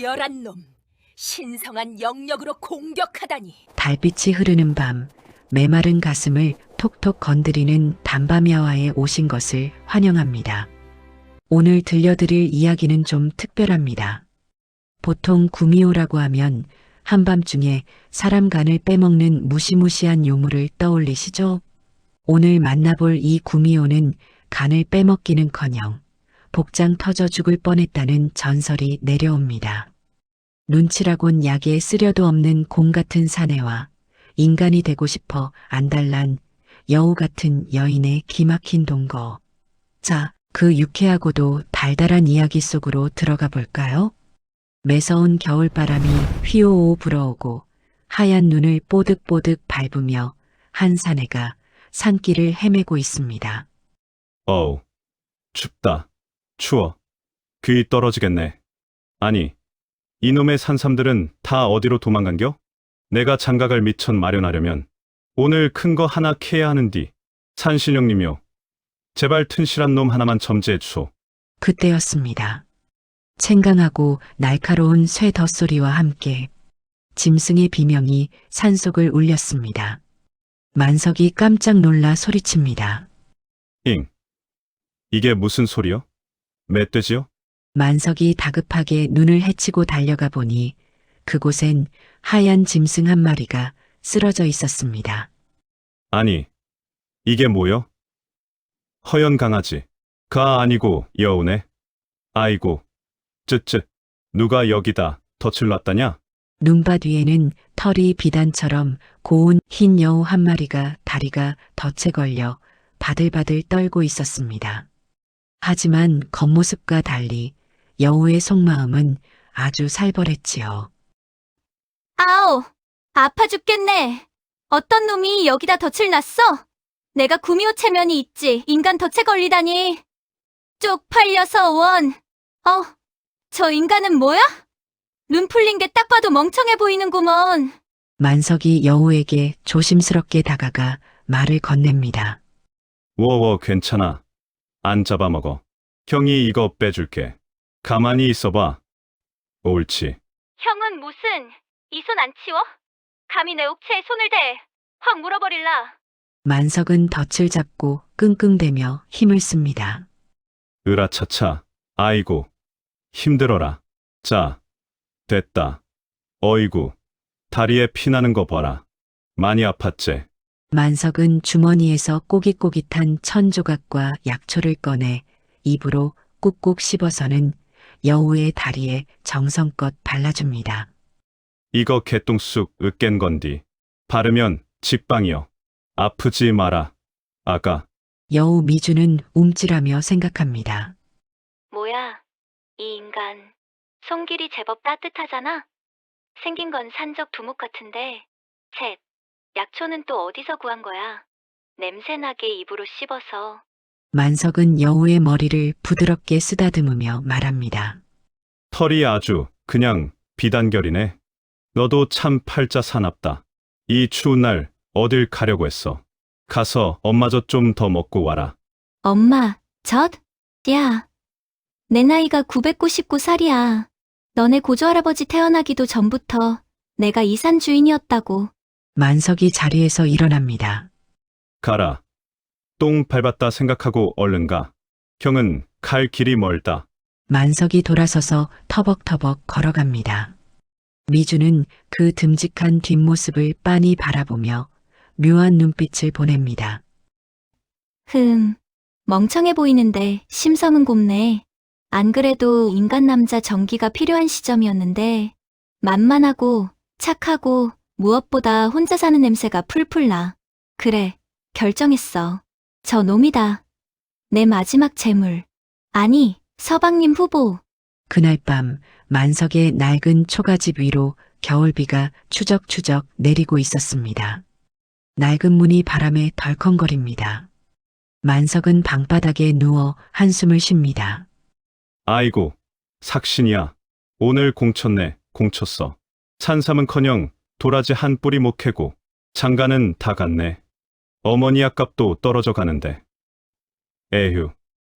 비열한 놈, 신성한 영역으로 공격하다니. 달빛이 흐르는 밤, 메마른 가슴을 톡톡 건드리는 담밤야와에 오신 것을 환영합니다. 오늘 들려드릴 이야기는 좀 특별합니다. 보통 구미호라고 하면 한밤중에 사람 간을 빼먹는 무시무시한 요물을 떠올리시죠? 오늘 만나볼 이 구미호는 간을 빼먹기는커녕 복장 터져 죽을 뻔했다는 전설이 내려옵니다. 눈치라곤 약에 쓰려도 없는 곰 같은 사내와 인간이 되고 싶어 안달난 여우 같은 여인의 기막힌 동거. 자, 그 유쾌하고도 달달한 이야기 속으로 들어가 볼까요? 매서운 겨울바람이 휘오오 불어오고 하얀 눈을 뽀득뽀득 밟으며 한 사내가 산길을 헤매고 있습니다. 어우, 춥다. 추워. 귀 떨어지겠네. 아니, 이놈의 산삼들은 다 어디로 도망간겨? 내가 장가갈 미천 마련하려면 오늘 큰 거 하나 캐야 하는디. 산신령님이요. 제발 튼실한 놈 하나만 점지해 주소. 그때였습니다. 챙강하고 날카로운 쇠 덧소리와 함께 짐승의 비명이 산속을 울렸습니다. 만석이 깜짝 놀라 소리칩니다. 잉. 이게 무슨 소리요? 멧돼지요? 만석이 다급하게 눈을 헤치고 달려가 보니 그곳엔 하얀 짐승 한 마리가 쓰러져 있었습니다. 아니, 이게 뭐요? 허연 강아지. 가 아니고 여우네. 아이고, 쯧쯧. 누가 여기다 덫을 놨다냐? 눈밭 위에는 털이 비단처럼 고운 흰 여우 한 마리가 다리가 덫에 걸려 바들바들 떨고 있었습니다. 하지만 겉모습과 달리 여우의 속마음은 아주 살벌했지요. 아우, 아파 죽겠네. 어떤 놈이 여기다 덫을 놨어? 내가 구미호 체면이 있지 인간 덫에 걸리다니. 쪽팔려서 원. 저 인간은 뭐야? 눈 풀린 게 딱 봐도 멍청해 보이는구먼. 만석이 여우에게 조심스럽게 다가가 말을 건넵니다. 워워 괜찮아. 안 잡아먹어. 형이 이거 빼줄게. 가만히 있어봐. 옳지. 형은 무슨 이 손 안 치워? 감히 내 옥체에 손을 대. 확 물어버릴라. 만석은 덫을 잡고 끙끙대며 힘을 씁니다. 으라차차. 아이고. 힘들어라. 자. 됐다. 어이구. 다리에 피나는 거 봐라. 많이 아팠지? 만석은 주머니에서 꼬깃꼬깃한 천조각과 약초를 꺼내 입으로 꾹꾹 씹어서는 여우의 다리에 정성껏 발라줍니다. 이거 개똥쑥 으깬 건디. 바르면 직방이여. 아프지 마라. 아가. 여우 미주는 움찔하며 생각합니다. 뭐야, 이 인간. 손길이 제법 따뜻하잖아? 생긴 건 산적 두목 같은데. 쳇, 약초는 또 어디서 구한 거야? 냄새나게 입으로 씹어서. 만석은 여우의 머리를 부드럽게 쓰다듬으며 말합니다. 털이 아주 그냥 비단결이네. 너도 참 팔자 사납다. 이 추운 날 어딜 가려고 했어. 가서 엄마젓 좀 더 먹고 와라. 엄마, 젖? 야, 내 나이가 999살이야. 너네 고조할아버지 태어나기도 전부터 내가 이 산 주인이었다고. 만석이 자리에서 일어납니다. 가라. 똥 밟았다 생각하고 얼른 가. 형은 갈 길이 멀다. 만석이 돌아서서 터벅터벅 걸어갑니다. 미주는 그 듬직한 뒷모습을 빤히 바라보며 묘한 눈빛을 보냅니다. 멍청해 보이는데 심성은 곱네. 안 그래도 인간 남자 전기가 필요한 시점이었는데 만만하고 착하고 무엇보다 혼자 사는 냄새가 풀풀 나. 그래, 결정했어. 저 놈이다. 내 마지막 재물. 아니, 서방님 후보. 그날 밤 만석의 낡은 초가집 위로 겨울비가 추적추적 내리고 있었습니다. 낡은 문이 바람에 덜컹거립니다. 만석은 방바닥에 누워 한숨을 쉽니다. 아이고, 삭신이야. 오늘 공쳤네, 공쳤어. 산삼은커녕 도라지 한 뿌리 못 캐고 장가는 다 갔네. 어머니 약값도 떨어져 가는데. 에휴.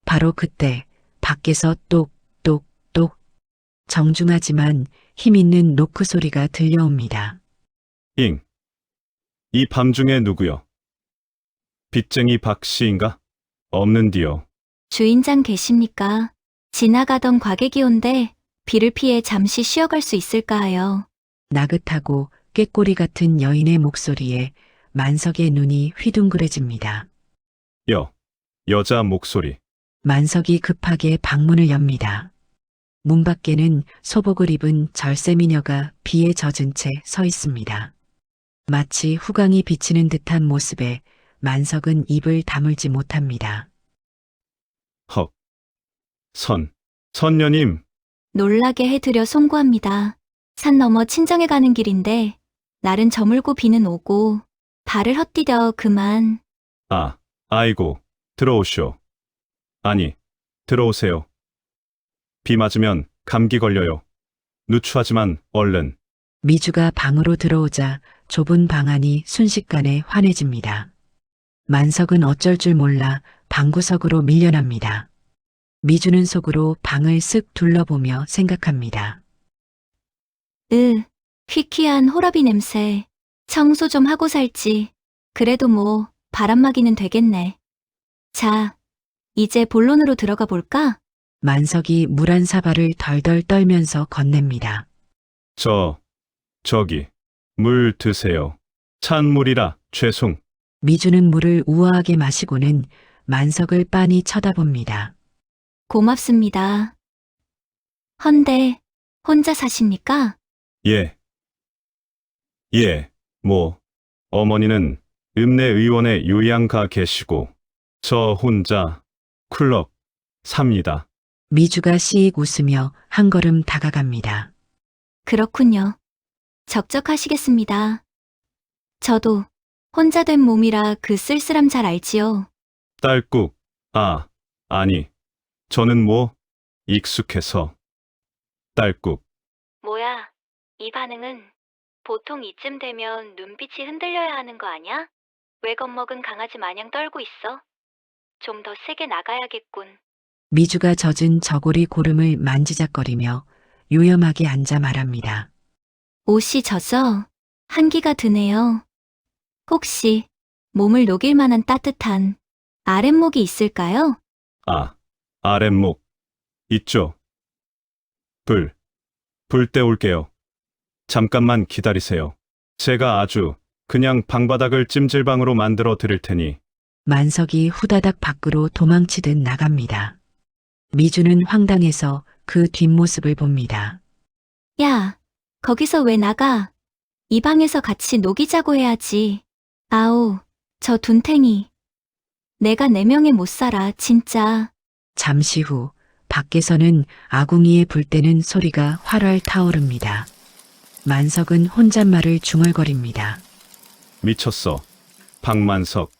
바로 그때 밖에서 똑똑똑 정중하지만 힘있는 노크 소리가 들려옵니다. 잉. 이 밤중에 누구요? 빚쟁이 박 씨인가? 없는디요. 주인장 계십니까? 지나가던 과객이 온데 비를 피해 잠시 쉬어갈 수 있을까 하여. 나긋하고 꾀꼬리 같은 여인의 목소리에 만석의 눈이 휘둥그레집니다. 여자 목소리. 만석이 급하게 방문을 엽니다. 문 밖에는 소복을 입은 절세미녀가 비에 젖은 채 서 있습니다. 마치 후광이 비치는 듯한 모습에 만석은 입을 다물지 못합니다. 헉. 선녀님. 놀라게 해드려 송구합니다. 산 넘어 친정에 가는 길인데 날은 저물고 비는 오고 발을 헛디뎌 그만. 아이고, 들어오시오. 아니, 들어오세요. 비 맞으면 감기 걸려요. 누추하지만 얼른. 미주가 방으로 들어오자 좁은 방 안이 순식간에 환해집니다. 만석은 어쩔 줄 몰라 방구석으로 밀려납니다. 미주는 속으로 방을 쓱 둘러보며 생각합니다. 퀴퀴한 호러비 냄새. 청소 좀 하고 살지. 그래도 뭐 바람막이는 되겠네. 자, 이제 본론으로 들어가 볼까? 만석이 물 한 사발을 덜덜 떨면서 건넵니다. 저기, 물 드세요. 찬 물이라 죄송. 미주는 물을 우아하게 마시고는 만석을 빤히 쳐다봅니다. 고맙습니다. 헌데 혼자 사십니까? 예, 어머니는 읍내 의원에 요양가 계시고, 저 혼자 쿨럭 삽니다. 미주가 씩 웃으며 한 걸음 다가갑니다. 그렇군요. 적적하시겠습니다. 저도 혼자 된 몸이라 그 쓸쓸함 잘 알지요. 딸꾹, 아니, 저는 익숙해서. 딸꾹, 뭐야, 이 반응은 보통 이쯤 되면 눈빛이 흔들려야 하는 거 아냐? 왜 겁먹은 강아지 마냥 떨고 있어? 좀 더 세게 나가야겠군. 미주가 젖은 저고리 고름을 만지작거리며 요염하게 앉아 말합니다. 옷이 젖어 한기가 드네요. 혹시 몸을 녹일 만한 따뜻한 아랫목이 있을까요? 아랫목, 있죠. 불 때올게요. 잠깐만 기다리세요. 제가 아주 그냥 방바닥을 찜질방으로 만들어 드릴 테니. 만석이 후다닥 밖으로 도망치듯 나갑니다. 미주는 황당해서 그 뒷모습을 봅니다. 야, 거기서 왜 나가? 이 방에서 같이 녹이자고 해야지. 아우, 저 둔탱이. 내가 내 명에 못 살아, 진짜. 잠시 후 밖에서는 아궁이에 불 때는 소리가 활활 타오릅니다. 만석은 혼잣말을 중얼거립니다. 미쳤어. 박만석.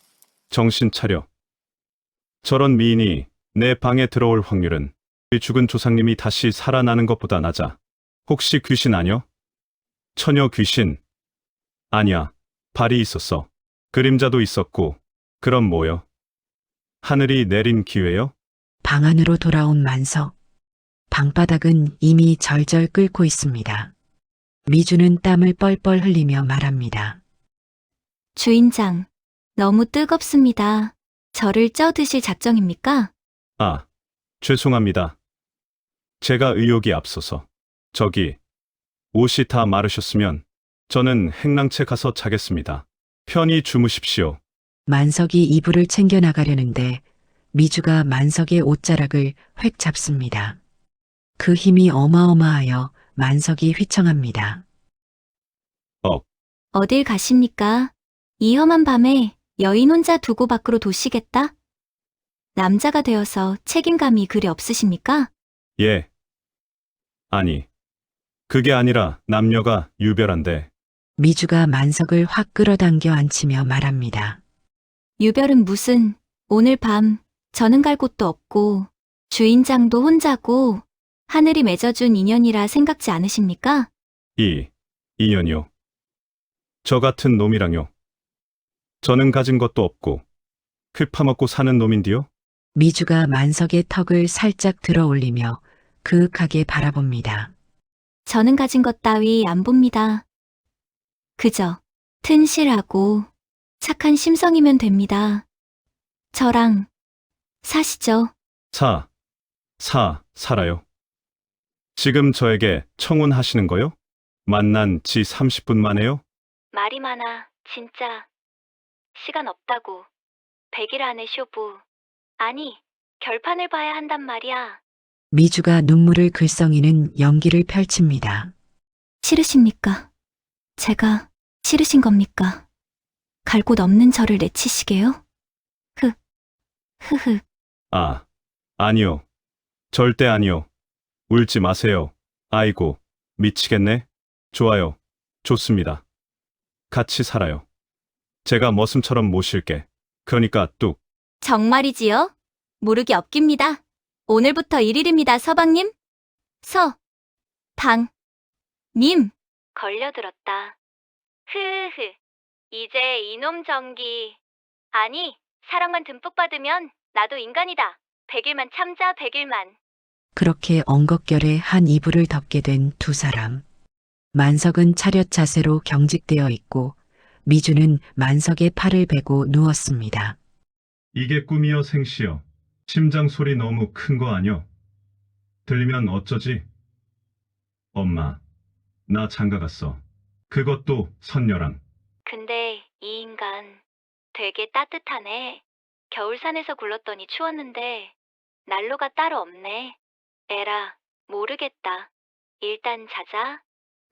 정신 차려. 저런 미인이 내 방에 들어올 확률은 죽은 조상님이 다시 살아나는 것보다 낮아. 혹시 귀신 아뇨? 처녀 귀신? 아니야. 발이 있었어. 그림자도 있었고. 그럼 뭐요? 하늘이 내린 기회요? 방 안으로 돌아온 만석. 방바닥은 이미 절절 끓고 있습니다. 미주는 땀을 뻘뻘 흘리며 말합니다. 주인장, 너무 뜨겁습니다. 저를 쪄드실 작정입니까? 죄송합니다. 제가 의욕이 앞서서. 저기, 옷이 다 마르셨으면 저는 행랑채 가서 자겠습니다. 편히 주무십시오. 만석이 이불을 챙겨 나가려는데 미주가 만석의 옷자락을 획 잡습니다. 그 힘이 어마어마하여 만석이 휘청합니다. 어딜 가십니까? 이 험한 밤에 여인 혼자 두고 밖으로 도시겠다? 남자가 되어서 책임감이 그리 없으십니까? 예. 아니, 그게 아니라 남녀가 유별한데. 미주가 만석을 확 끌어당겨 앉히며 말합니다. 유별은 무슨, 오늘 밤 저는 갈 곳도 없고 주인장도 혼자고 하늘이 맺어준 인연이라 생각지 않으십니까? 이 인연이요. 저 같은 놈이랑요. 저는 가진 것도 없고 크 파먹고 사는 놈인디요. 미주가 만석의 턱을 살짝 들어 올리며 그윽하게 바라봅니다. 저는 가진 것 따위 안 봅니다. 그저 튼실하고 착한 심성이면 됩니다. 저랑 사시죠. 살아요. 지금 저에게 청혼하시는 거요? 만난 지 30분 만에요? 말이 많아, 진짜. 시간 없다고. 100일 안에 쇼부. 아니, 결판을 봐야 한단 말이야. 미주가 눈물을 글썽이는 연기를 펼칩니다. 싫으십니까? 제가 싫으신 겁니까? 갈 곳 없는 저를 내치시게요? 흐흐. 아니요. 절대 아니요. 울지 마세요. 아이고, 미치겠네. 좋아요. 좋습니다. 같이 살아요. 제가 머슴처럼 모실게. 그러니까 뚝. 정말이지요? 모르기 없깁니다. 오늘부터 1일입니다, 서방님. 님. 걸려들었다. 흐흐. 이제 이놈 정기. 아니, 사랑만 듬뿍 받으면 나도 인간이다. 100일만 참자, 100일만. 그렇게 엉겁결에 한 이불을 덮게 된 두 사람. 만석은 차렷 자세로 경직되어 있고 미주는 만석의 팔을 베고 누웠습니다. 이게 꿈이여 생시여. 심장 소리 너무 큰 거 아뇨? 들리면 어쩌지? 엄마, 나 장가 갔어. 그것도 선녀랑. 근데 이 인간 되게 따뜻하네. 겨울산에서 굴렀더니 추웠는데 난로가 따로 없네. 에라, 모르겠다. 일단 자자.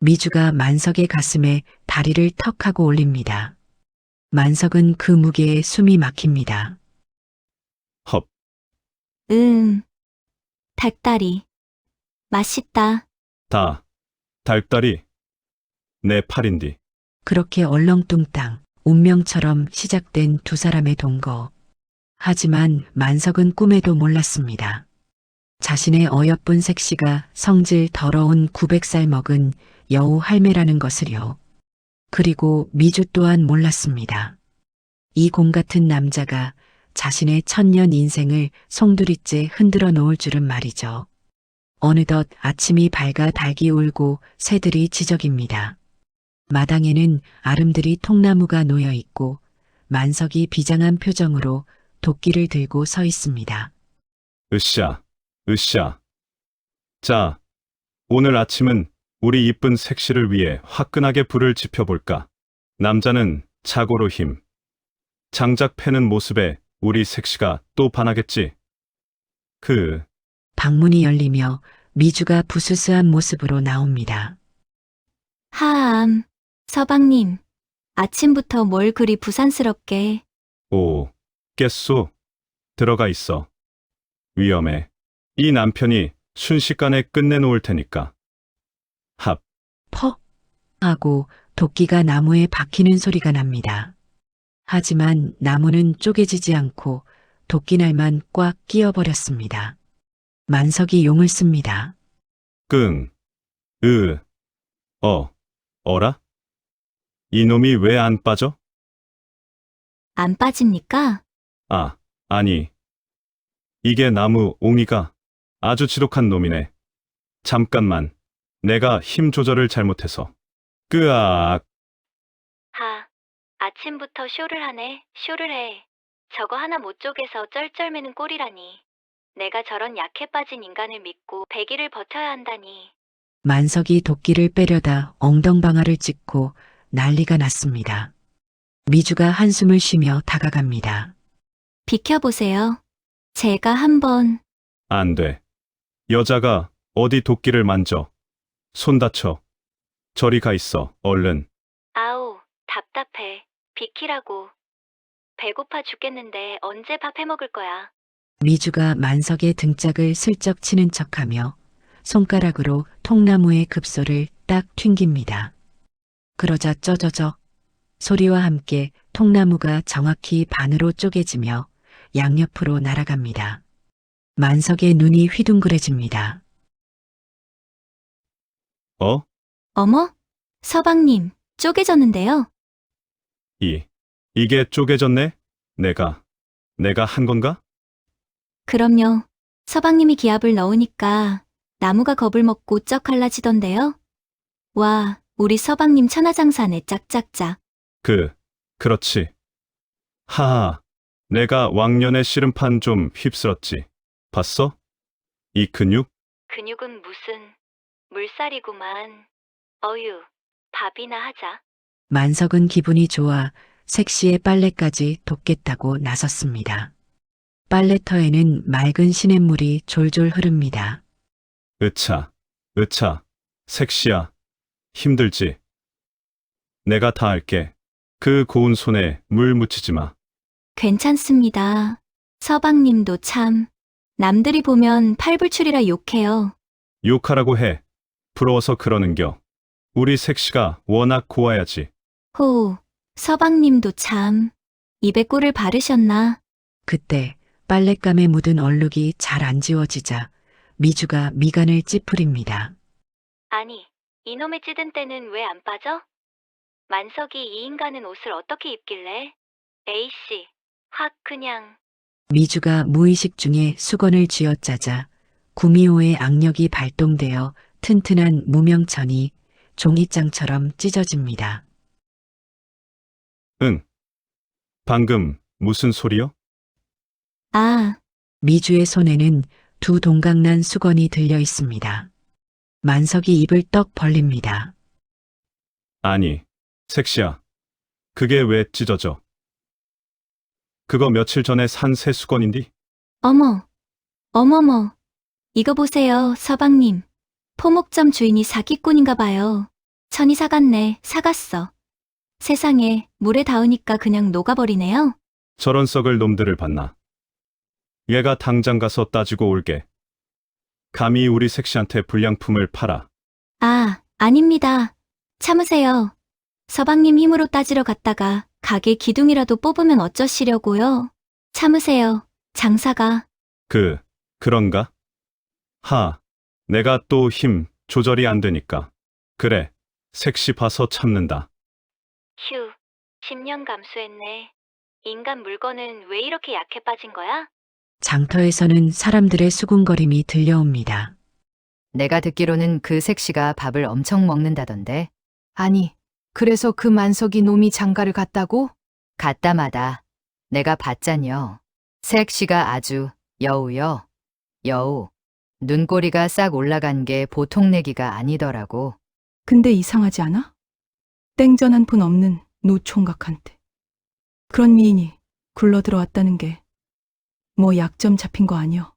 미주가 만석의 가슴에 다리를 턱 하고 올립니다. 만석은 그 무게에 숨이 막힙니다. 헙. 닭다리. 맛있다. 달달이. 내 팔인디. 그렇게 얼렁뚱땅 운명처럼 시작된 두 사람의 동거. 하지만 만석은 꿈에도 몰랐습니다. 자신의 어여쁜 색시가 성질 더러운 900살 먹은 여우 할매라는 것을요. 그리고 미주 또한 몰랐습니다. 이 곰 같은 남자가 자신의 천년 인생을 송두리째 흔들어 놓을 줄은 말이죠. 어느덧 아침이 밝아 닭이 울고 새들이 지저깁니다. 마당에는 아름드리 통나무가 놓여 있고 만석이 비장한 표정으로 도끼를 들고 서 있습니다. 으쌰. 자, 오늘 아침은 우리 이쁜 색시를 위해 화끈하게 불을 지펴볼까? 남자는 자고로 힘. 장작 패는 모습에 우리 색시가 또 반하겠지? 방문이 열리며 미주가 부스스한 모습으로 나옵니다. 하암, 서방님. 아침부터 뭘 그리 부산스럽게. 오, 깼소. 들어가 있어. 위험해. 이 남편이 순식간에 끝내놓을 테니까. 합. 퍽 하고 도끼가 나무에 박히는 소리가 납니다. 하지만 나무는 쪼개지지 않고 도끼날만 꽉 끼어버렸습니다. 만석이 용을 씁니다. 끙. 어라? 이놈이 왜 안 빠져? 안 빠집니까? 아니. 이게 나무 옹이가 아주 지독한 놈이네. 잠깐만. 내가 힘 조절을 잘못해서. 끄악. 아침부터 쇼를 하네. 쇼를 해. 저거 하나 못 쪼개서 쩔쩔매는 꼴이라니. 내가 저런 약해 빠진 인간을 믿고 100일을 버텨야 한다니. 만석이 도끼를 빼려다 엉덩방아를 찍고 난리가 났습니다. 미주가 한숨을 쉬며 다가갑니다. 비켜보세요. 제가 한번. 안 돼. 여자가 어디 도끼를 만져. 손 다쳐. 저리 가 있어. 얼른. 아우, 답답해. 비키라고. 배고파 죽겠는데 언제 밥 해 먹을 거야. 미주가 만석의 등짝을 슬쩍 치는 척하며 손가락으로 통나무의 급소를 딱 튕깁니다. 그러자 쩌저적 소리와 함께 통나무가 정확히 반으로 쪼개지며 양옆으로 날아갑니다. 만석의 눈이 휘둥그레집니다. 어머? 서방님, 쪼개졌는데요. 이게 쪼개졌네? 내가 한 건가? 그럼요. 서방님이 기압을 넣으니까 나무가 겁을 먹고 쩍 갈라지던데요. 와, 우리 서방님 천하장사네 짝짝짝. 그렇지. 하하, 내가 왕년에 씨름판 좀 휩쓸었지. 봤어? 이 근육? 근육은 무슨 물살이구만. 어유, 밥이나 하자. 만석은 기분이 좋아 색시의 빨래까지 돕겠다고 나섰습니다. 빨래터에는 맑은 시냇물이 졸졸 흐릅니다. 으차, 색시야. 힘들지? 내가 다 할게. 그 고운 손에 물 묻히지 마. 괜찮습니다. 서방님도 참. 남들이 보면 팔불출이라 욕해요. 욕하라고 해. 부러워서 그러는겨. 우리 색시가 워낙 고와야지. 호, 서방님도 참. 입에 꿀을 바르셨나? 그때 빨랫감에 묻은 얼룩이 잘 안 지워지자 미주가 미간을 찌푸립니다. 아니, 이놈의 찌든 때는 왜 안 빠져? 만석이 이 인간은 옷을 어떻게 입길래? A씨, 확 그냥. 미주가 무의식 중에 수건을 쥐어짜자 구미호의 악력이 발동되어 튼튼한 무명천이 종이장처럼 찢어집니다. 응. 방금 무슨 소리요? 아, 미주의 손에는 두 동강난 수건이 들려 있습니다. 만석이 입을 떡 벌립니다. 아니, 색시야. 그게 왜 찢어져? 그거 며칠 전에 산 새 수건인디? 어머머. 이거 보세요, 서방님. 포목점 주인이 사기꾼인가 봐요. 천이 사갔어. 세상에, 물에 닿으니까 그냥 녹아버리네요. 저런 썩을 놈들을 봤나? 얘가 당장 가서 따지고 올게. 감히 우리 색시한테 불량품을 팔아. 아, 아닙니다. 참으세요. 서방님 힘으로 따지러 갔다가 가게 기둥이라도 뽑으면 어쩌시려고요? 참으세요. 장사가. 그런가? 내가 또 힘 조절이 안 되니까. 그래, 색시 봐서 참는다. 휴, 10년 감수했네. 인간 물건은 왜 이렇게 약해 빠진 거야? 장터에서는 사람들의 수군거림이 들려옵니다. 내가 듣기로는 그 색시가 밥을 엄청 먹는다던데. 아니, 그래서 그 만석이 놈이 장가를 갔다고? 갔다마다 내가 봤잖여. 색시가 아주 여우여. 여우. 눈꼬리가 싹 올라간 게 보통 내기가 아니더라고. 근데 이상하지 않아? 땡전 한 푼 없는 노총각한테. 그런 미인이 굴러 들어왔다는 게 뭐 약점 잡힌 거 아니여?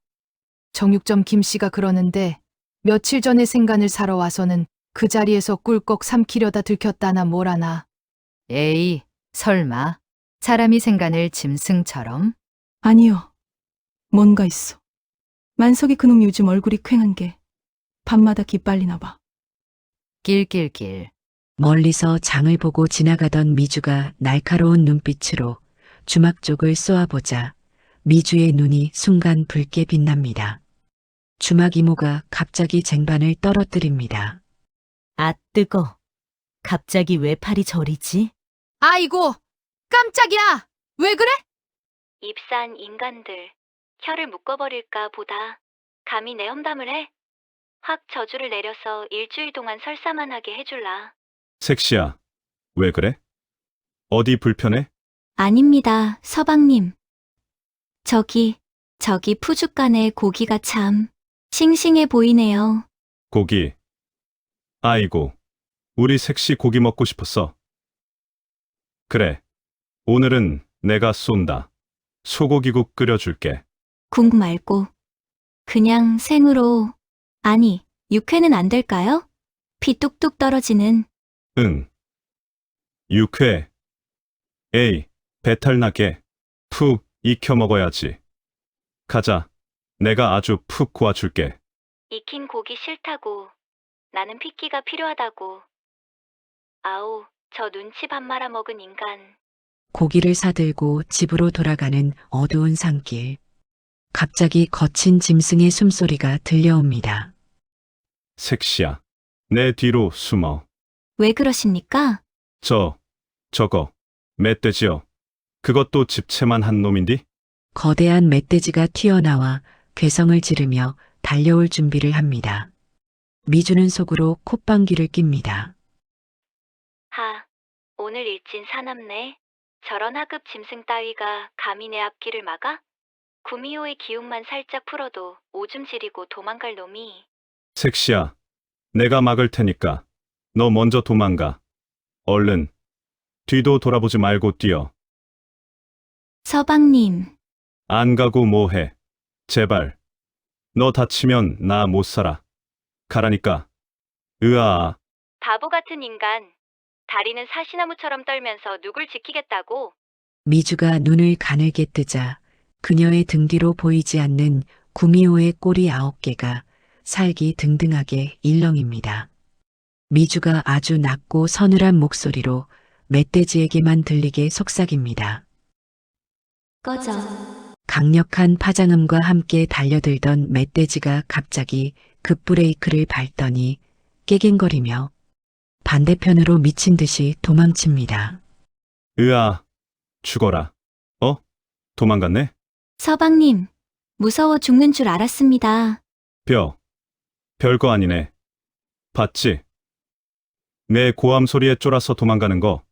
정육점 김씨가 그러는데 며칠 전에 생간을 사러 와서는 그 자리에서 꿀꺽 삼키려다 들켰다나 뭐라나. 에이, 설마. 사람이 생간을 짐승처럼? 아니요. 뭔가 있어. 만석이 그놈 요즘 얼굴이 퀭한 게 밤마다 기빨리나 봐. 낄낄낄. 멀리서 장을 보고 지나가던 미주가 날카로운 눈빛으로 주막 쪽을 쏘아보자 미주의 눈이 순간 붉게 빛납니다. 주막 이모가 갑자기 쟁반을 떨어뜨립니다. 아, 뜨거. 갑자기 왜 팔이 저리지? 아이고, 깜짝이야! 왜 그래? 입산 인간들. 혀를 묶어버릴까 보다. 감히 내 험담을 해? 확 저주를 내려서 일주일 동안 설사만 하게 해줄라. 색시야, 왜 그래? 어디 불편해? 아닙니다, 서방님. 저기 푸죽간의 고기가 참 싱싱해 보이네요. 고기. 아이고, 우리 색시 고기 먹고 싶었어. 그래, 오늘은 내가 쏜다. 소고기국 끓여줄게. 국 말고 그냥 생으로. 아니, 육회는 안 될까요? 피 뚝뚝 떨어지는. 응. 육회. 에이, 배탈 나게. 푹 익혀 먹어야지. 가자. 내가 아주 푹 구워줄게. 익힌 고기 싫다고. 나는 핏기가 필요하다고. 아우, 저 눈치 밥 말아 먹은 인간. 고기를 사들고 집으로 돌아가는 어두운 산길. 갑자기 거친 짐승의 숨소리가 들려옵니다. 색시야. 내 뒤로 숨어. 왜 그러십니까? 저거, 멧돼지요. 그것도 집채만 한 놈인디? 거대한 멧돼지가 튀어나와 괴성을 지르며 달려올 준비를 합니다. 미주는 속으로 콧방귀를 낍니다. 하, 오늘 일진 사납네. 저런 하급 짐승 따위가 감히 내 앞길을 막아? 구미호의 기운만 살짝 풀어도 오줌 지리고 도망갈 놈이. 색시야, 내가 막을 테니까 너 먼저 도망가. 얼른 뒤도 돌아보지 말고 뛰어. 서방님, 안 가고 뭐해? 제발. 너 다치면 나 못 살아. 가라니까. 으아. 바보 같은 인간. 다리는 사시나무처럼 떨면서 누굴 지키겠다고? 미주가 눈을 가늘게 뜨자 그녀의 등 뒤로 보이지 않는 구미호의 꼬리 9개가 살기등등하게 일렁입니다. 미주가 아주 낮고 서늘한 목소리로 멧돼지에게만 들리게 속삭입니다. 꺼져. 강력한 파장음과 함께 달려들던 멧돼지가 갑자기 급브레이크를 밟더니 깨갱거리며 반대편으로 미친 듯이 도망칩니다. 으아. 죽어라. 도망갔네? 서방님, 무서워 죽는 줄 알았습니다. 별거 아니네. 봤지? 내 고함 소리에 쫄아서 도망가는 거.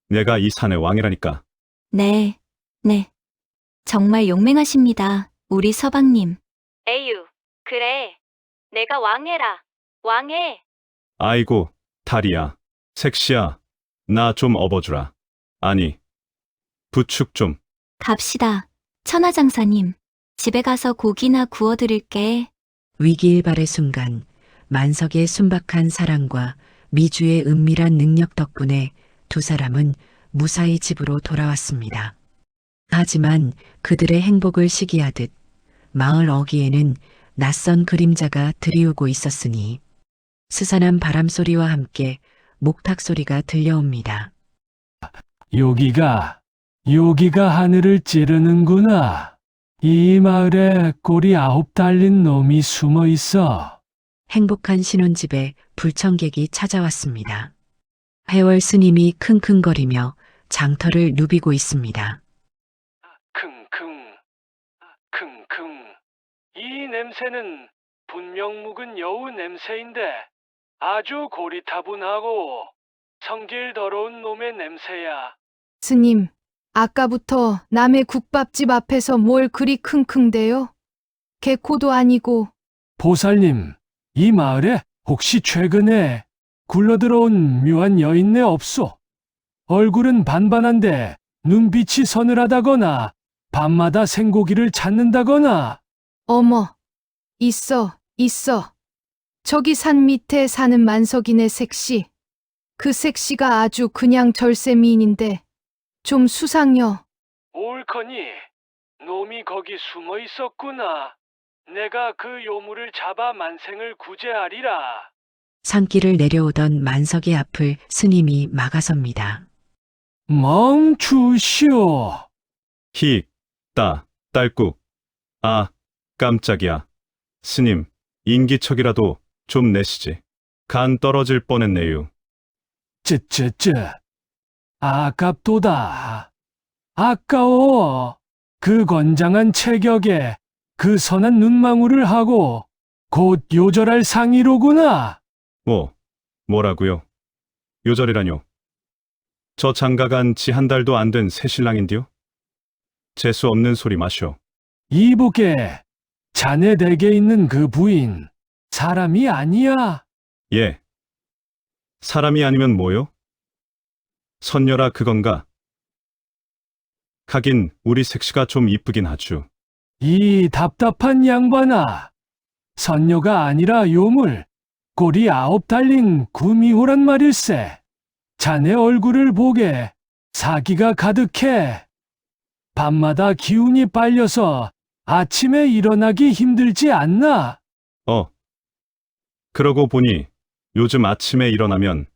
내가 이 산의 왕이라니까. 네. 정말 용맹하십니다, 우리 서방님. 에휴, 그래. 내가 왕해라. 왕해. 아이고, 다리야. 색시야. 나 좀 업어주라. 아니, 부축 좀. 갑시다, 천하장사님. 집에 가서 고기나 구워드릴게. 위기일발의 순간 만석의 순박한 사랑과 미주의 은밀한 능력 덕분에 두 사람은 무사히 집으로 돌아왔습니다. 하지만 그들의 행복을 시기하듯 마을 어귀에는 낯선 그림자가 들이오고 있었으니 스산한 바람소리와 함께 목탁 소리가 들려옵니다. 여기가 하늘을 찌르는구나. 이 마을에 꼬리 9 달린 놈이 숨어 있어. 행복한 신혼집에 불청객이 찾아왔습니다. 해월 스님이 킁킁거리며 장터를 누비고 있습니다. 킁킁. 이 냄새는 분명 묵은 여우 냄새인데 아주 고리타분하고 성질 더러운 놈의 냄새야. 스님, 아까부터 남의 국밥집 앞에서 뭘 그리 킁킁대요? 개코도 아니고. 보살님, 이 마을에 혹시 최근에 굴러들어온 묘한 여인네 없소? 얼굴은 반반한데 눈빛이 서늘하다거나 밤마다 생고기를 찾는다거나. 어머, 있어. 저기 산 밑에 사는 만석이네 색시. 그 색시가 아주 그냥 절세 미인인데 좀 수상여. 옳거니 놈이 거기 숨어 있었구나. 내가 그 요물을 잡아 만생을 구제하리라. 산길을 내려오던 만석의 앞을 스님이 막아섭니다. 멍추시오. 딸꾹. 아, 깜짝이야. 스님, 인기척이라도 좀 내시지. 간 떨어질 뻔했네요. 쯔쯔쯔. 아깝도다. 아까워. 그 건장한 체격에 그 선한 눈망울을 하고 곧 요절할 상의로구나. 뭐라고요? 요절이라뇨? 저 장가간 지 한 달도 안 된 새신랑인데요? 재수 없는 소리 마셔. 이복에 자네 댁에 있는 그 부인 사람이 아니야. 예. 사람이 아니면 뭐요? 선녀라 그건가? 하긴 우리 색시가 좀 이쁘긴 하죠. 이 답답한 양반아. 선녀가 아니라 요물, 꼬리 9 달린 구미호란 말일세. 자네 얼굴을 보게 사기가 가득해. 밤마다 기운이 빨려서 아침에 일어나기 힘들지 않나? 그러고 보니 요즘 아침에 일어나면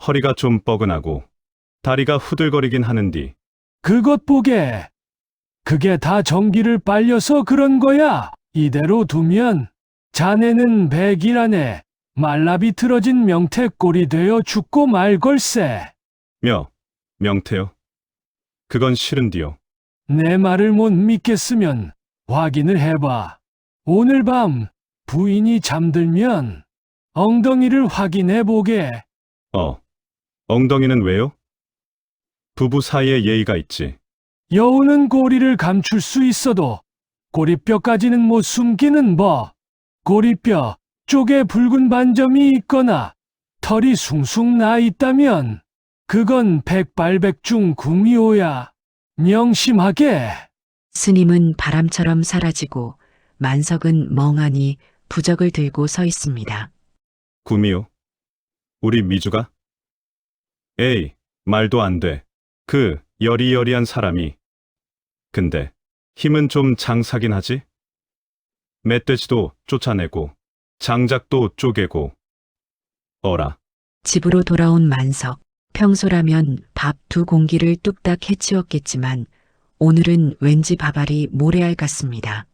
허리가 좀 뻐근하고 다리가 후들거리긴 하는디. 그것 보게. 그게 다 전기를 빨려서 그런 거야. 이대로 두면 자네는 100일 안에 말라비틀어진 명태꼴이 되어 죽고 말 걸세. 명태요? 그건 싫은디요. 내 말을 못 믿겠으면 확인을 해봐. 오늘 밤 부인이 잠들면 엉덩이를 확인해 보게. 엉덩이는 왜요? 부부 사이에 예의가 있지. 여우는 꼬리를 감출 수 있어도 꼬리뼈까지는 못 숨기는 법. 꼬리뼈 쪽에 붉은 반점이 있거나 털이 숭숭 나 있다면 그건 백발백중 구미호야. 명심하게. 스님은 바람처럼 사라지고 만석은 멍하니 부적을 들고 서 있습니다. 구미호. 우리 미주가? 에이, 말도 안 돼. 그 여리여리한 사람이. 근데 힘은 좀 장사긴 하지? 멧돼지도 쫓아내고 장작도 쪼개고. 어라. 집으로 돌아온 만석. 평소라면 밥 2공기를 뚝딱 해치웠겠지만 오늘은 왠지 밥알이 모래알 같습니다.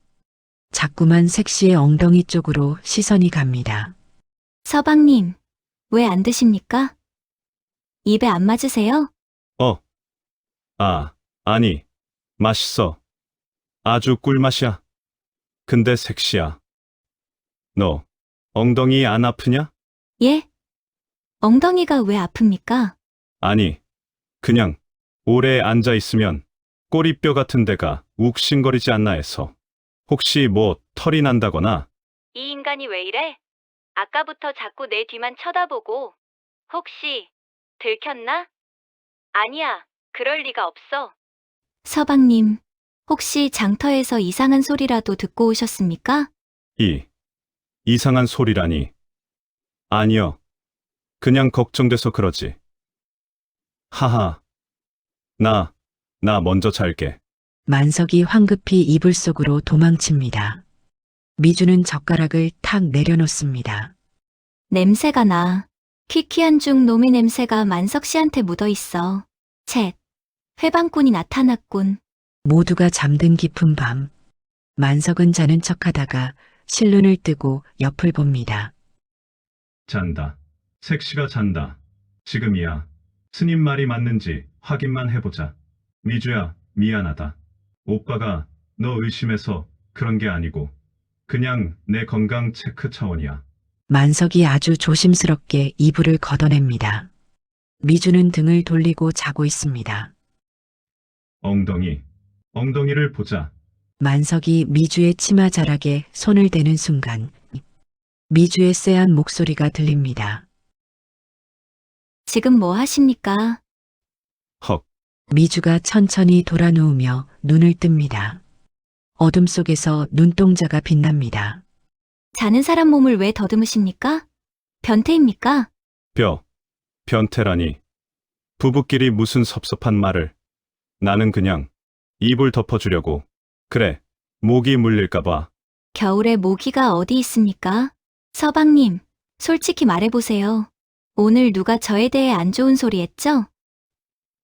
자꾸만 색시의 엉덩이 쪽으로 시선이 갑니다. 서방님, 왜 안 드십니까? 입에 안 맞으세요? 아니, 맛있어. 아주 꿀맛이야. 근데 색시야. 너, 엉덩이 안 아프냐? 예? 엉덩이가 왜 아픕니까? 아니, 그냥 오래 앉아 있으면 꼬리뼈 같은 데가 욱신거리지 않나 해서. 혹시 뭐 털이 난다거나. 이 인간이 왜 이래? 아까부터 자꾸 내 뒤만 쳐다보고. 혹시 들켰나? 아니야, 그럴 리가 없어. 서방님, 혹시 장터에서 이상한 소리라도 듣고 오셨습니까? 이상한 소리라니. 아니요. 그냥 걱정돼서 그러지. 하하. 나 먼저 잘게. 만석이 황급히 이불 속으로 도망칩니다. 미주는 젓가락을 탁 내려놓습니다. 냄새가 나. 퀴퀴한 중 노미 냄새가 만석 씨한테 묻어 있어. 쳇. 회방꾼이 나타났군. 모두가 잠든 깊은 밤. 만석은 자는 척하다가 실눈을 뜨고 옆을 봅니다. 잔다. 색시가 잔다. 지금이야. 스님 말이 맞는지 확인만 해보자. 미주야, 미안하다. 오빠가 너 의심해서 그런 게 아니고 그냥 내 건강 체크 차원이야. 만석이 아주 조심스럽게 이불을 걷어냅니다. 미주는 등을 돌리고 자고 있습니다. 엉덩이를 보자. 만석이 미주의 치마 자락에 손을 대는 순간 미주의 쎄한 목소리가 들립니다. 지금 뭐 하십니까? 헉, 미주가 천천히 돌아 누우며 눈을 뜹니다. 어둠 속에서 눈동자가 빛납니다. 자는 사람 몸을 왜 더듬으십니까? 변태입니까? 변태라니. 부부끼리 무슨 섭섭한 말을. 나는 그냥 이불 덮어주려고. 그래, 모기 물릴까봐. 겨울에 모기가 어디 있습니까? 서방님, 솔직히 말해보세요. 오늘 누가 저에 대해 안 좋은 소리 했죠?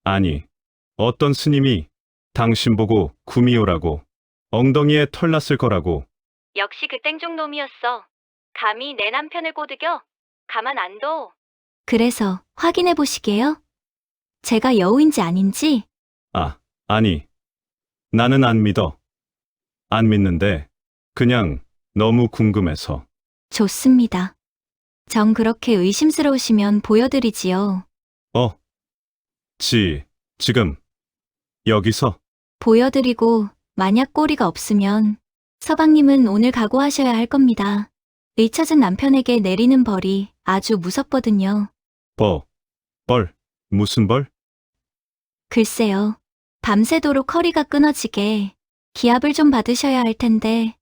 아니, 어떤 스님이 당신 보고 구미호라고 엉덩이에 털 났을 거라고. 역시 그 땡종 놈이었어. 감히 내 남편을 꼬드겨? 가만 안 둬. 그래서 확인해 보시게요? 제가 여우인지 아닌지? 아니. 나는 안 믿어. 안 믿는데 그냥 너무 궁금해서. 좋습니다. 정 그렇게 의심스러우시면 보여드리지요. 지금 여기서? 보여드리고 만약 꼬리가 없으면 서방님은 오늘 각오하셔야 할 겁니다. 의처진 남편에게 내리는 벌이 아주 무섭거든요. 벌? 무슨 벌? 글쎄요. 밤새도록 허리가 끊어지게 기합을 좀 받으셔야 할 텐데.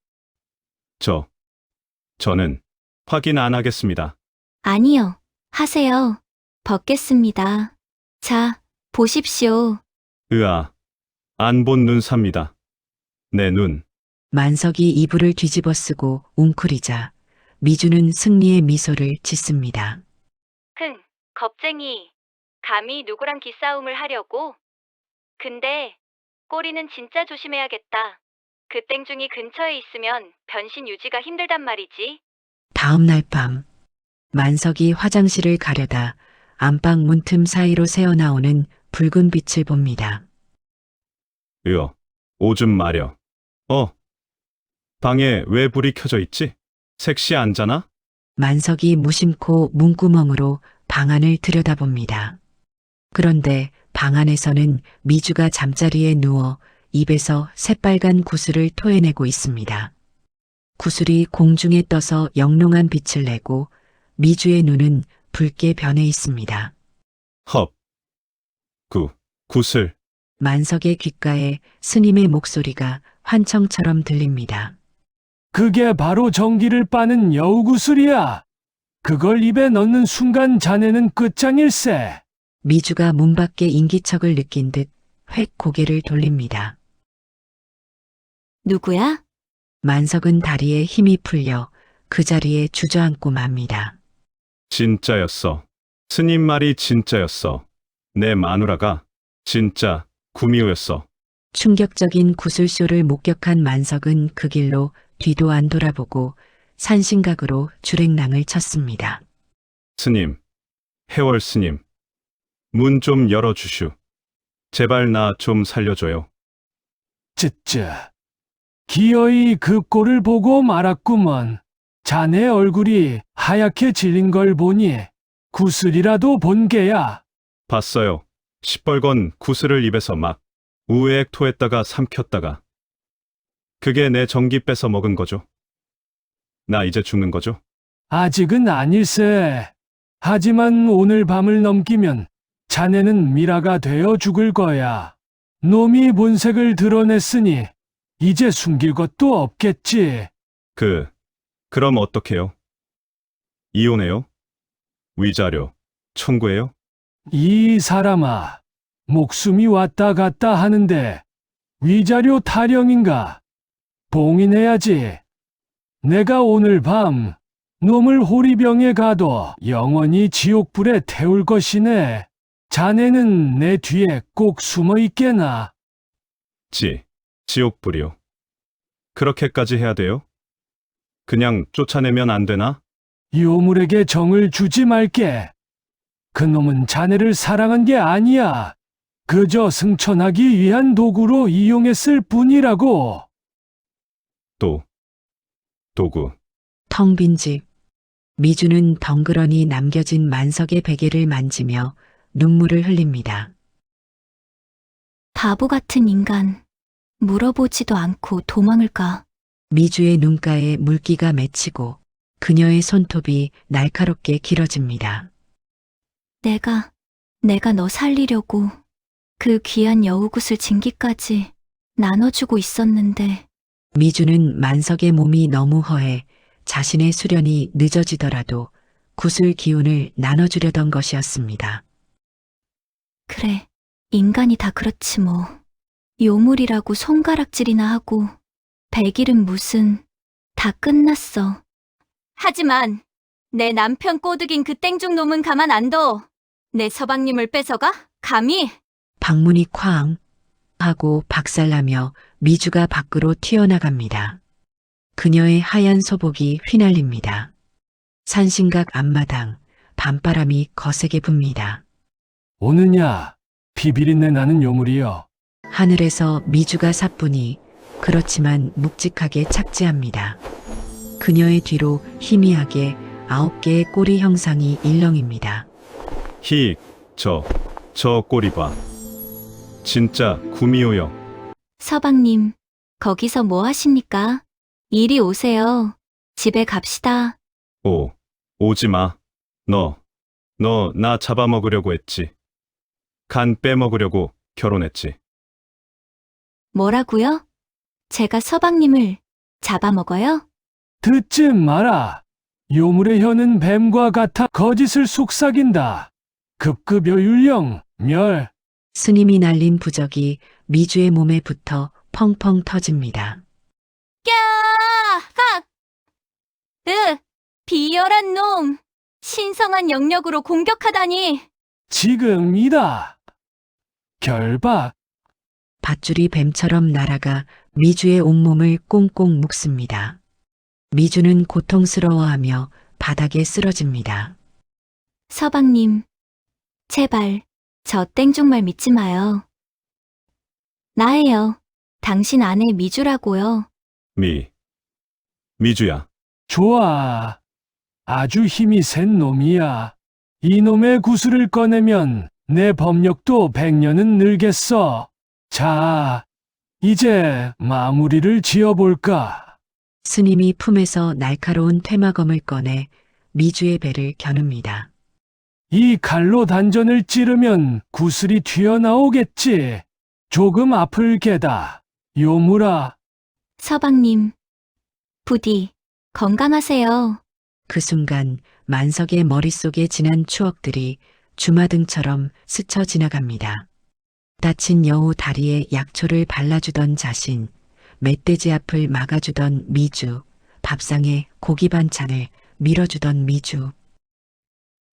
저는 확인 안 하겠습니다. 아니요. 하세요. 벗겠습니다. 자, 보십시오. 으아, 안 본 눈 삽니다. 내 눈. 만석이 이불을 뒤집어 쓰고 웅크리자 미주는 승리의 미소를 짓습니다. 겁쟁이. 감히 누구랑 기싸움을 하려고? 근데 꼬리는 진짜 조심해야겠다. 그 땡중이 근처에 있으면 변신 유지가 힘들단 말이지. 다음 날 밤 만석이 화장실을 가려다 안방 문틈 사이로 새어나오는 붉은 빛을 봅니다. 오줌 마려. 방에 왜 불이 켜져 있지? 색시 안 자나? 만석이 무심코 문구멍으로 방 안을 들여다봅니다. 그런데 방 안에서는 미주가 잠자리에 누워 입에서 새빨간 구슬을 토해내고 있습니다. 구슬이 공중에 떠서 영롱한 빛을 내고 미주의 눈은 붉게 변해 있습니다. 헙. 구슬. 만석의 귓가에 스님의 목소리가 환청처럼 들립니다. 그게 바로 전기를 빠는 여우구슬이야. 그걸 입에 넣는 순간 자네는 끝장일세. 미주가 문 밖에 인기척을 느낀 듯 획 고개를 돌립니다. 누구야? 만석은 다리에 힘이 풀려 그 자리에 주저앉고 맙니다. 진짜였어. 스님 말이 진짜였어. 내 마누라가 진짜 구미호였어. 충격적인 구슬쇼를 목격한 만석은 그 길로 뒤도 안 돌아보고 산신각으로 주랭랑을 쳤습니다. 스님, 해월 스님, 문 좀 열어주슈. 제발 나 좀 살려줘요. 쯔쯔. 기어이 그 꼴을 보고 말았구먼. 자네 얼굴이 하얗게 질린 걸 보니 구슬이라도 본 게야. 봤어요. 시뻘건 구슬을 입에서 막 우에액 토했다가 삼켰다가. 그게 내 전기 뺏어 먹은 거죠. 나 이제 죽는 거죠? 아직은 아닐세. 하지만 오늘 밤을 넘기면 자네는 미라가 되어 죽을 거야. 놈이 본색을 드러냈으니 이제 숨길 것도 없겠지. 그럼 어떡해요? 이혼해요? 위자료 청구해요? 이 사람아, 목숨이 왔다 갔다 하는데 위자료 타령인가? 봉인해야지. 내가 오늘 밤 놈을 호리병에 가둬 영원히 지옥불에 태울 것이네. 자네는 내 뒤에 꼭 숨어 있게나. 지옥불이요. 그렇게까지 해야 돼요? 그냥 쫓아내면 안 되나? 요물에게 정을 주지 말게. 그놈은 자네를 사랑한 게 아니야. 그저 승천하기 위한 도구로 이용했을 뿐이라고. 도구. 텅 빈 집. 미주는 덩그러니 남겨진 만석의 베개를 만지며 눈물을 흘립니다. 바보 같은 인간. 물어보지도 않고 도망을 가. 미주의 눈가에 물기가 맺히고 그녀의 손톱이 날카롭게 길어집니다. 내가 너 살리려고 그 귀한 여우굿을 진기까지 나눠주고 있었는데. 미주는 만석의 몸이 너무 허해 자신의 수련이 늦어지더라도 구슬 기운을 나눠주려던 것이었습니다. 그래, 인간이 다 그렇지 뭐. 요물이라고 손가락질이나 하고 백일은 무슨 다 끝났어. 하지만 내 남편 꼬드긴 그 땡중 놈은 가만 안 둬. 내 서방님을 뺏어가? 감히? 방문이 쾅 하고 박살나며 미주가 밖으로 튀어나갑니다. 그녀의 하얀 소복이 휘날립니다. 산신각 앞마당 밤바람이 거세게 붑니다. 오느냐, 비비린내 나는 요물이여. 하늘에서 미주가 사뿐히 그렇지만 묵직하게 착지합니다. 그녀의 뒤로 희미하게 9개의 꼬리 형상이 일렁입니다. 저 꼬리 봐. 진짜 구미호여. 서방님, 거기서 뭐 하십니까? 이리 오세요. 집에 갑시다. 오지 마. 너 나 잡아먹으려고 했지. 간 빼먹으려고 결혼했지. 뭐라고요? 제가 서방님을 잡아먹어요? 듣지 마라. 요물의 혀는 뱀과 같아 거짓을 속삭인다. 급급여 율령, 멸. 스님이 날린 부적이 미주의 몸에 붙어 펑펑 터집니다. 비열한 놈! 신성한 영역으로 공격하다니! 지금이다. 결박. 밧줄이 뱀처럼 날아가 미주의 온몸을 꽁꽁 묶습니다. 미주는 고통스러워하며 바닥에 쓰러집니다. 서방님, 제발 저 땡중말 믿지 마요. 나예요. 당신 아내 미주라고요. 미주야. 좋아. 아주 힘이 센 놈이야. 이놈의 구슬을 꺼내면 내 법력도 100년은 늘겠어. 자, 이제 마무리를 지어볼까? 스님이 품에서 날카로운 퇴마검을 꺼내 미주의 배를 겨눕니다. 이 칼로 단전을 찌르면 구슬이 튀어나오겠지. 조금 아플 게다. 요무라. 서방님, 부디 건강하세요. 그 순간 만석의 머릿속에 지난 추억들이 주마등처럼 스쳐 지나갑니다. 다친 여우 다리에 약초를 발라주던 자신, 멧돼지 앞을 막아주던 미주, 밥상에 고기 반찬을 밀어주던 미주.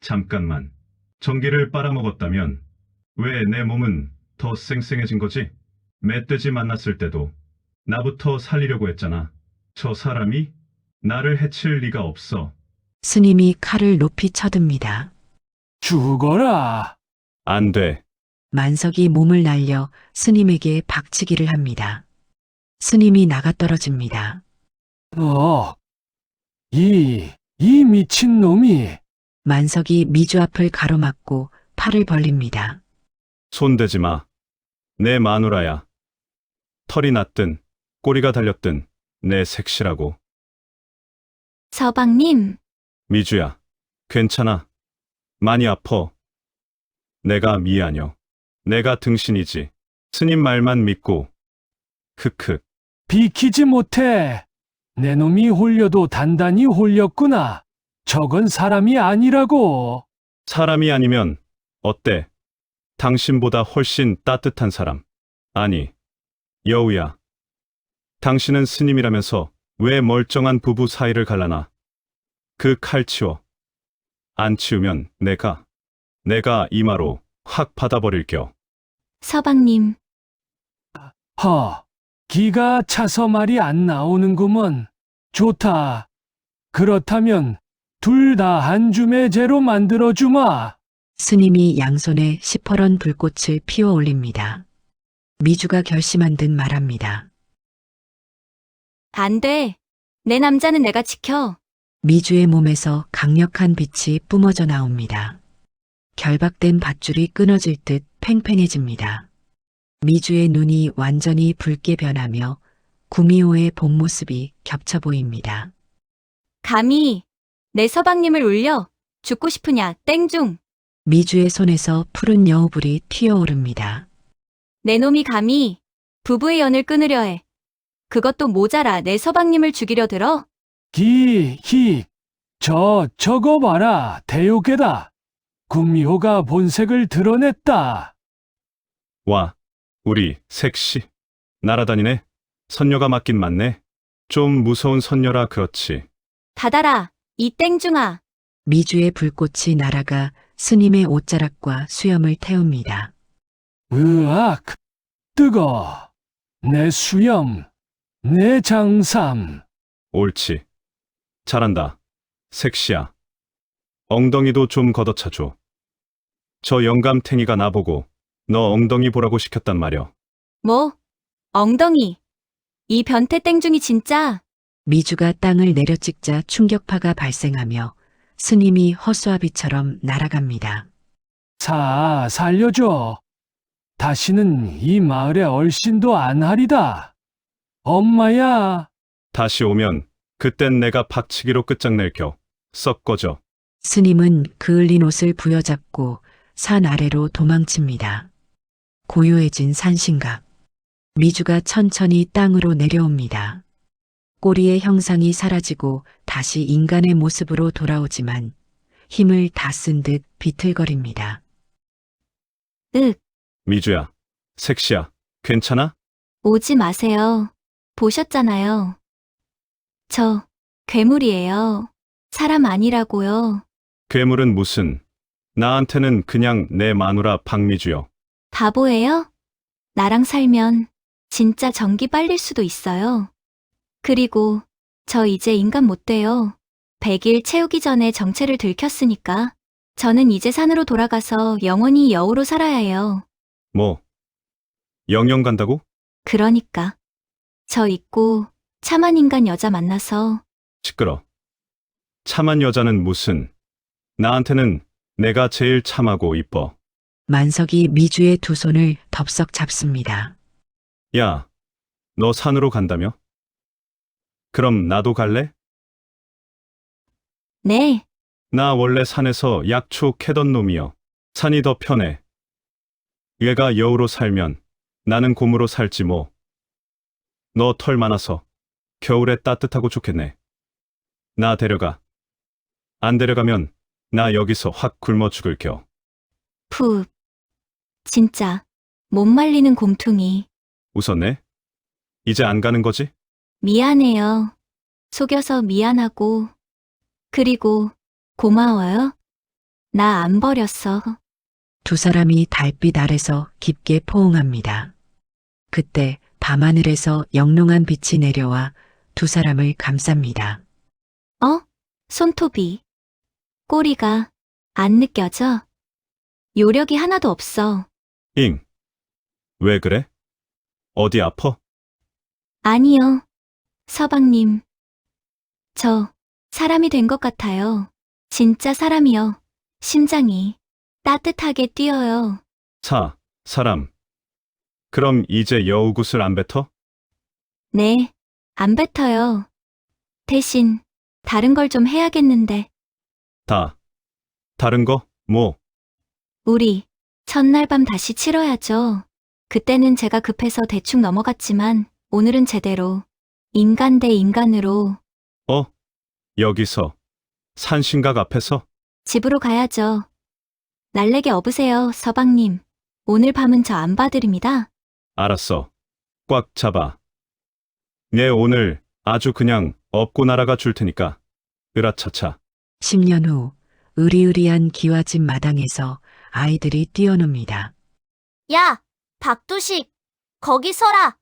잠깐만. 전기를 빨아먹었다면 왜 내 몸은 더 쌩쌩해진 거지? 멧돼지 만났을 때도 나부터 살리려고 했잖아. 저 사람이 나를 해칠 리가 없어. 스님이 칼을 높이 쳐듭니다. 죽어라. 안 돼. 만석이 몸을 날려 스님에게 박치기를 합니다. 스님이 나가떨어집니다. 이 미친 놈이. 만석이 미주 앞을 가로막고 팔을 벌립니다. 손대지 마. 내 마누라야. 털이 났든 꼬리가 달렸든 내 색시라고. 서방님, 미주야. 괜찮아. 많이 아파. 내가 미아녀. 내가 등신이지. 스님 말만 믿고. 크크. 비키지 못해. 내 놈이 홀려도 단단히 홀렸구나. 저건 사람이 아니라고. 사람이 아니면 어때? 당신보다 훨씬 따뜻한 사람. 아니, 여우야. 당신은 스님이라면서 왜 멀쩡한 부부 사이를 갈라놔? 그 칼 치워. 안 치우면 내가 이마로 확 받아버릴겨. 서방님, 기가 차서 말이 안 나오는구먼. 좋다. 그렇다면 둘 다 한 줌의 재로 만들어주마. 스님이 양손에 시퍼런 불꽃을 피워 올립니다. 미주가 결심한 듯 말합니다. 안 돼. 내 남자는 내가 지켜. 미주의 몸에서 강력한 빛이 뿜어져 나옵니다. 결박된 밧줄이 끊어질 듯 팽팽해집니다. 미주의 눈이 완전히 붉게 변하며 구미호의 본 모습이 겹쳐 보입니다. 감히 내 서방님을 울려 죽고 싶으냐, 땡중. 미주의 손에서 푸른 여우불이 튀어오릅니다. 내 놈이 감히 부부의 연을 끊으려 해. 그것도 모자라 내 서방님을 죽이려 들어? 저거 봐라. 대요괴다. 구미호가 본색을 드러냈다. 와, 우리 색시. 날아다니네. 선녀가 맞긴 맞네. 좀 무서운 선녀라 그렇지. 닫아라, 이 땡중아. 미주의 불꽃이 날아가 스님의 옷자락과 수염을 태웁니다. 으악, 뜨거. 내 수염, 내 장삼. 옳지. 잘한다. 색시야. 엉덩이도 좀 걷어차줘. 저 영감탱이가 나보고 너 엉덩이 보라고 시켰단 말여. 뭐? 엉덩이. 이 변태 땡중이 진짜. 미주가 땅을 내려찍자 충격파가 발생하며 스님이 허수아비처럼 날아갑니다. 살려줘. 다시는 이 마을에 얼씬도 안 하리다. 엄마야. 다시 오면 그땐 내가 박치기로 끝장낼겨. 썩 꺼져. 스님은 그을린 옷을 부여잡고 산 아래로 도망칩니다. 고요해진 산신각. 미주가 천천히 땅으로 내려옵니다. 꼬리의 형상이 사라지고 다시 인간의 모습으로 돌아오지만 힘을 다 쓴 듯 비틀거립니다. 미주야, 색시야, 괜찮아? 오지 마세요. 보셨잖아요. 저 괴물이에요. 사람 아니라고요. 괴물은 무슨? 나한테는 그냥 내 마누라 박미주여. 바보예요? 나랑 살면 진짜 전기 빨릴 수도 있어요. 그리고 저 이제 인간 못 돼요. 100일 채우기 전에 정체를 들켰으니까 저는 이제 산으로 돌아가서 영원히 여우로 살아야 해요. 뭐? 영영 간다고? 그러니까 저 잊고 참한 인간 여자 만나서 시끄러. 참한 여자는 무슨. 나한테는 내가 제일 참하고 이뻐. 만석이 미주의 두 손을 덥석 잡습니다. 야, 너 산으로 간다며? 그럼 나도 갈래? 네, 나 원래 산에서 약초 캐던 놈이여. 산이 더 편해. 얘가 여우로 살면 나는 곰으로 살지 뭐. 너 털 많아서 겨울에 따뜻하고 좋겠네. 나 데려가. 안 데려가면 나 여기서 확 굶어 죽을겨. 푸. 진짜, 못 말리는 곰퉁이. 웃었네? 이제 안 가는 거지? 미안해요. 속여서 미안하고. 그리고, 고마워요. 나 안 버렸어. 두 사람이 달빛 아래서 깊게 포옹합니다. 그때 밤하늘에서 영롱한 빛이 내려와 두 사람을 감쌉니다. 손톱이. 꼬리가 안 느껴져? 요력이 하나도 없어. 잉. 왜 그래? 어디 아파? 아니요. 서방님. 저 사람이 된 것 같아요. 진짜 사람이요. 심장이 따뜻하게 뛰어요. 사람. 그럼 이제 여우굿을 안 뱉어? 네, 안 뱉어요. 대신 다른 걸 좀 해야겠는데. 다른 거? 뭐? 우리 첫날 밤 다시 치러야죠. 그때는 제가 급해서 대충 넘어갔지만 오늘은 제대로 인간 대 인간으로 여기서 산신각 앞에서? 집으로 가야죠. 날래게 업으세요, 서방님. 오늘 밤은 저 안 봐드립니다. 알았어. 꽉 잡아. 내 오늘 아주 그냥 업고 날아가 줄 테니까. 으라차차. 10년 후 으리으리한 기와집 마당에서 아이들이 뛰어놉니다. 야, 박두식, 거기 서라.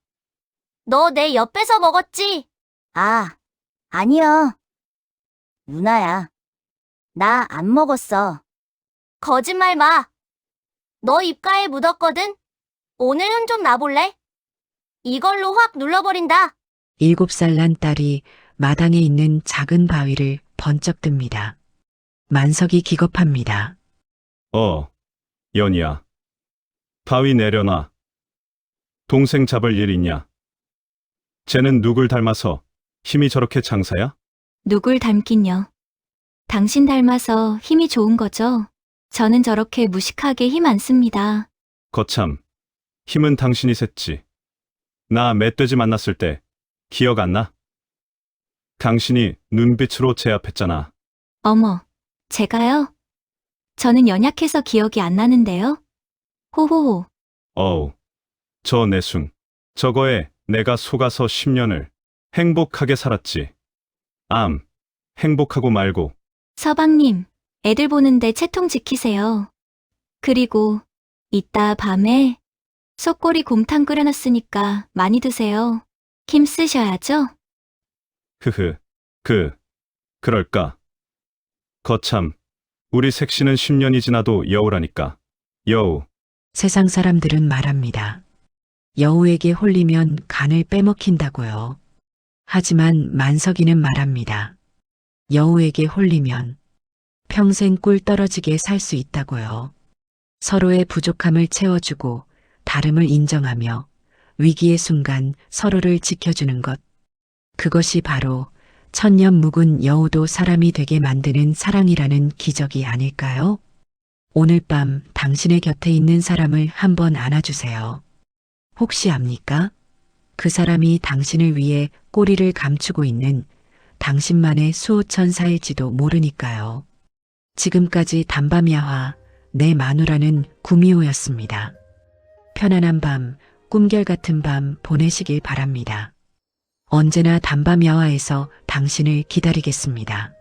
너 내 옆에서 먹었지? 아, 아니야. 누나야. 나 안 먹었어. 거짓말 마. 너 입가에 묻었거든? 오늘은 좀 놔볼래? 이걸로 확 눌러버린다. 7살 난 딸이 마당에 있는 작은 바위를 번쩍 듭니다. 만석이 기겁합니다. 연희야. 바위 내려놔. 동생 잡을 일 있냐? 쟤는 누굴 닮아서 힘이 저렇게 장사야? 누굴 닮긴요. 당신 닮아서 힘이 좋은 거죠? 저는 저렇게 무식하게 힘 안 씁니다. 거참. 힘은 당신이 셌지. 나 멧돼지 만났을 때 기억 안 나? 당신이 눈빛으로 제압했잖아. 어머, 제가요? 저는 연약해서 기억이 안 나는데요? 호호호. 어우, 저 내숭. 저거에 내가 속아서 10년을 행복하게 살았지. 행복하고 말고. 서방님, 애들 보는데 채통 지키세요. 그리고 이따 밤에 속꼬리 곰탕 끓여놨으니까 많이 드세요. 힘쓰셔야죠? 그럴까. 거참, 우리 색시는 10년이 지나도 여우라니까. 여우. 세상 사람들은 말합니다. 여우에게 홀리면 간을 빼먹힌다고요. 하지만 만석이는 말합니다. 여우에게 홀리면 평생 꿀 떨어지게 살 수 있다고요. 서로의 부족함을 채워주고 다름을 인정하며 위기의 순간 서로를 지켜주는 것. 그것이 바로 천년 묵은 여우도 사람이 되게 만드는 사랑이라는 기적이 아닐까요? 오늘 밤 당신의 곁에 있는 사람을 한번 안아주세요. 혹시 압니까? 그 사람이 당신을 위해 꼬리를 감추고 있는 당신만의 수호천사일지도 모르니까요. 지금까지 단밤야화 내 마누라는 구미호였습니다. 편안한 밤, 꿈결 같은 밤 보내시길 바랍니다. 언제나 단밤야화에서 당신을 기다리겠습니다.